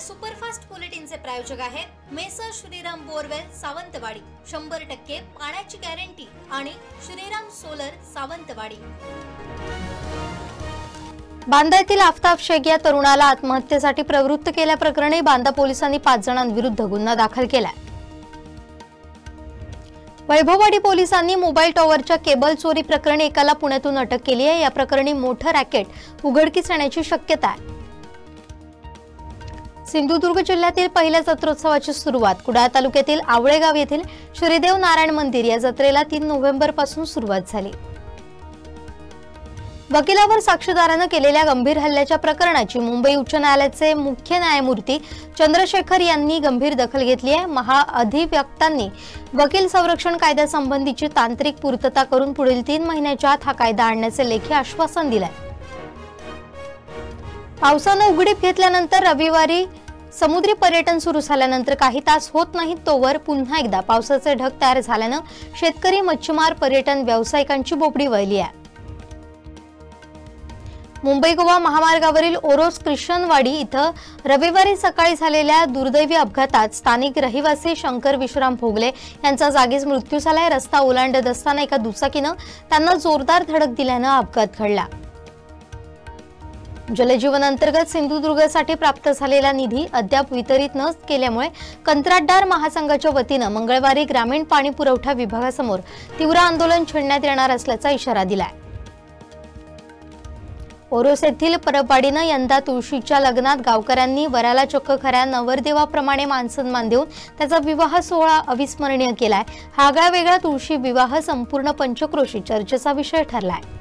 या सुपरफास्ट बुलेटिनचे प्रायोजक आहेत मेसर श्रीराम बोरवेल सावंतवाडी, 100% पाण्याची गॅरंटी आणि श्रीराम सोलर सावंतवाडी। बांदा येथील आफताब शेख या तरुणाला आत्महत्येसाठी प्रवृत्त केल्याप्रकरणी बांदा पोलिसांनी 5 जणांविरुद्ध गुन्हा दाखल केलाय। वैभववाडी पोलिसांनी मोबाईल टॉवरच्या केबल चोरी प्रकरणी एकाला पुण्यातून अटक केली आहे। या प्रकरणी मोठं रॅकेट उघडकीस येण्याची शक्यता आहे। सिंधुदुर्ग जिल्ह्यातील पहिल्या जत्रोत्सवाची सुरुवात कुडाळ तालुक्यातील आवळेगाव येथील श्रीदेव नारायण मंदिर या जत्रेला 3 नोव्हेंबर पासून सुरुवात झाली। वकिलावर साक्षीदाराने केलेल्या गंभीर हल्ल्याच्या प्रकरणाची मुंबई उच्च न्यायालयाचे मुख्य न्यायमूर्ती चंद्रशेखर यांनी गंभीर दखल घेतली आहे। महाअधिवक्तांनी वकील संरक्षण कायद्यासंबंधीची तांत्रिक पूर्तता करून पुढील 3 महिन्याच्या आत हा कायदा आणण्याचे लेखी आश्वासन दिले। पावसाने उघडीप घेतल्यानंतर रविवारी समुद्री पर्यटन सुरू झाल्यानंतर काही तास होत नाहीत तोवर पुन्हा एकदा पावसाचे ढग तयार झाल्याने शेतकरी, मच्छीमार, पर्यटन व्यावसायिकांची बोबडी वळली आहे। मुंबई गोवा महामार्गावरील ओरोस क्रिश्चनवाडी इथं रविवारी सकाळी झालेल्या दुर्दैवी अपघातात स्थानिक रहिवासी शंकर विश्राम भोगले यांचा जागीच मृत्यू झालाय। रस्ता ओलांडत असताना एका दुचाकीने त्यांना जोरदार धडक दिल्याने अपघात घडला। जलजीवन अंतर्गत सिंधुदुर्गसाठी प्राप्त झालेला निधी अद्याप वितरित न केल्यामुळे कंत्राटदार महासंघाच्या वतीने मंगळवारी ग्रामीण पाणी पुरवठा विभागासमोर तीव्र आंदोलन छेडण्यात येणार असल्याचा इशारा दिलाय। ओरोस येथील परबवाडीने यंदा तुळशीच्या लग्नात गावकऱ्यांनी वराला चक्क खऱ्या नवरदेवाप्रमाणे मानसन्मान देऊन त्याचा विवाह सोहळा अविस्मरणीय केलाय। हा आगळावेगळा तुळशी विवाह संपूर्ण पंचक्रोशी चर्चेचा विषय ठरलाय।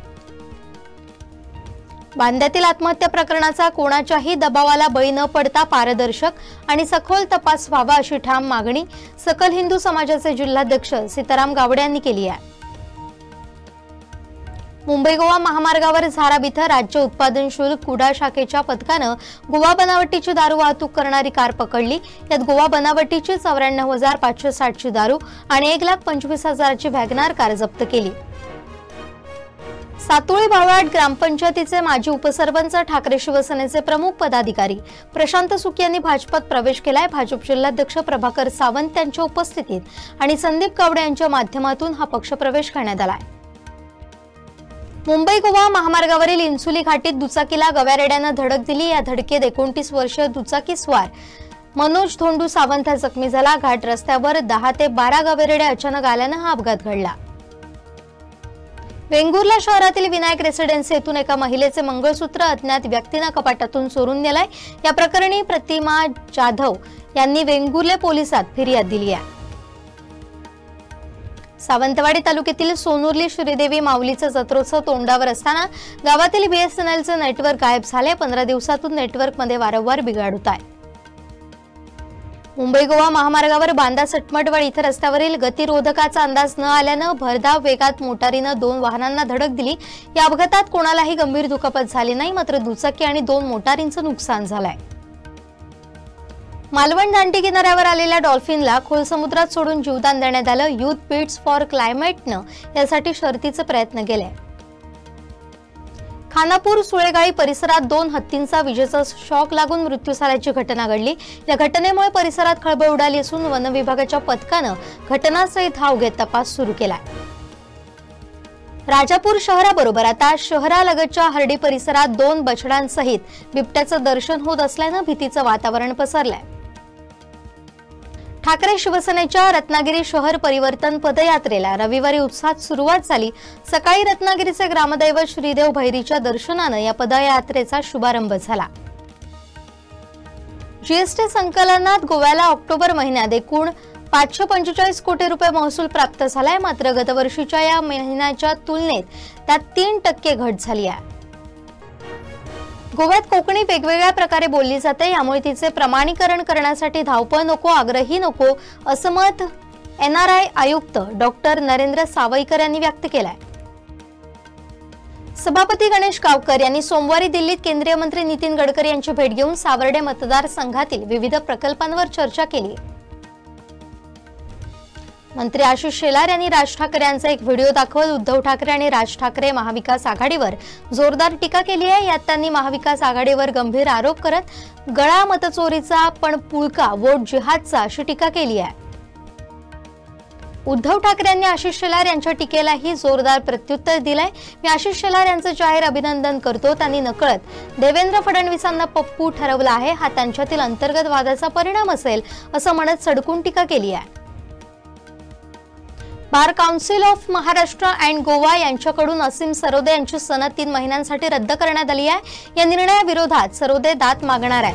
बांद्यातील आत्महत्या प्रकरणाचा कोणाच्याही दबावाला बळी न पडता पारदर्शक आणि सखोल तपास व्हावा अशी ठाम मागणी सकल हिंदू समाजाचे जिल्हाध्यक्ष सीताराम गावडे यांनी केली आहे। मुंबई गोवा महामार्गावर झाराब इथं राज्य उत्पादन शुल्क कुडाळ शाखेच्या पथकानं गोवा बनावटीची दारू वाहतूक करणारी कार पकडली। यात गोवा बनावटीची 94,560 ची दारू आणि 1,25,000 ची वॅगनार कार जप्त केली। सातोळी भावळाट ग्रामपंचायतीचे माजी उपसरपंच, ठाकरे शिवसेनेचे प्रमुख पदाधिकारी प्रशांत सुख यांनी भाजपात प्रवेश केलाय। भाजप जिल्हाध्यक्ष प्रभाकर सावंत यांच्या उपस्थितीत आणि संदीप गावडे यांच्या माध्यमातून हा पक्षप्रवेश करण्यात आलाय। मुंबई गोवा महामार्गावरील इन्सुली घाटीत दुचाकीला गव्यारेड्याने धडक दिली। या धडकेत 29 वर्षीय दुचाकी स्वार मनोज धोंडू सावंत हा जखमी झाला। घाट रस्त्यावर 10 ते 12 गव्यारेड्या अचानक आल्याने हा अपघात घडला। वेंगुर्ला शहरातील विनायक रेसिडेन्सी येथून एका महिलेचे मंगळसूत्र अज्ञात व्यक्तीने कपाटातून चोरून नेलाय। या प्रकरणी प्रतिमा जाधव यांनी वेंगुर्ले पोलिसात फिर्याद दिली आहे। सावंतवाडी तालुक्यातील सोनुर्ली श्रीदेवी माऊलीचे जत्रोत्सव तोंडावर असताना गावातील बीएसएनएलचे नेटवर्क गायब झाले। 15 दिवसातून नेटवर्कमध्ये वारंवार बिघाड होत आहे। मुंबई गोवा महामार्गावर बांदा सटमटवाडी इथं रस्त्यावरील गतिरोधकाचा अंदाज न आल्याने भरधाव वेगात मोटारीने 2 वाहनांना धडक दिली। या अपघातात कोणालाही गंभीर दुखापत झाली नाही, मात्र दुचाकी आणि 2 मोटारींचं नुकसान झालंय। मालवण दांडी किनाऱ्यावर आलेल्या डॉल्फिनला खोल समुद्रात सोडून जीवदान देण्यात आलं। युथ बीट्स फॉर क्लायमेटनं यासाठी शर्थीचे प्रयत्न केले। खानापूर सुळेगाळी परिसरात 2 हत्तींचा विजेचा शॉक लागून मृत्यू झाल्याची घटना घडली। या घटनेमुळे परिसरात खळबळ उडाली असून वन विभागाच्या पथकाने घटनास्थळी धाव घेत तपास सुरू केलाय। राजापूर शहराबरोबर आता शहरालगतच्या हर्डी परिसरात 2 बछड्यांसहित बिबट्याचं दर्शन होत असल्याने भीतीचं वातावरण पसरलंय। ठाकरे शिवसेनेच्या रत्नागिरी शहर परिवर्तन पदयात्रेला रविवारी उत्साहात सुरुवात झाली। सकाळी रत्नागिरीचे ग्रामदैवत श्रीदेव भैरीच्या दर्शनाने या पदयात्रेचा शुभारंभ झाला। जीएसटी संकलनात गोव्याला ऑक्टोबर महिन्यात एकूण 545 कोटी रुपये महसूल प्राप्त झालाय, मात्र गतवर्षीच्या या महिन्याच्या तुलनेत त्यात 3% घट झाली आहे। गोव्यात कोकणी वेगवेगळ्या प्रकारे बोलली जाते, यामुळे तिचे प्रमाणीकरण करण्यासाठी धावपळ नको, आग्रही नको असं मत एनआरआय आयुक्त डॉक्टर नरेंद्र सावईकर यांनी व्यक्त केलंय। सभापती गणेश गावकर यांनी सोमवारी दिल्लीत केंद्रीय मंत्री नितीन गडकरी यांची भेट घेऊन सावर्डे मतदारसंघातील विविध प्रकल्पांवर चर्चा केली। मंत्री आशिष शेलार यांनी राज ठाकरे यांचा एक व्हिडिओ दाखवत उद्धव ठाकरे आणि राज ठाकरे महाविकास आघाडीवर जोरदार टीका केली आहे। यात त्यांनी महाविकास आघाडीवर गंभीर आरोप करत गळा मतचोरीचा पण पुळका वोट जिहादचा अशी टीका केली आहे। उद्धव ठाकरे यांनी आशिष शेलार यांच्या टीकेलाही जोरदार प्रत्युत्तर दिलंय। मी आशिष शेलार यांचं जाहीर अभिनंदन करतो। त्यांनी नकळत देवेंद्र फडणवीसांना पप्पू ठरवलं आहे, हा त्यांच्यातील अंतर्गत वादाचा परिणाम असेल असं म्हणत सडकून टीका केली आहे। Bar council of Maharashtra and Goa यांच्याकडून असीम सरोदे यांची सनद 3 महिन्यांसाठी रद्द करण्यात आली आहे। या निर्णयाविरोधात सरोदे दाद मागणार आहे।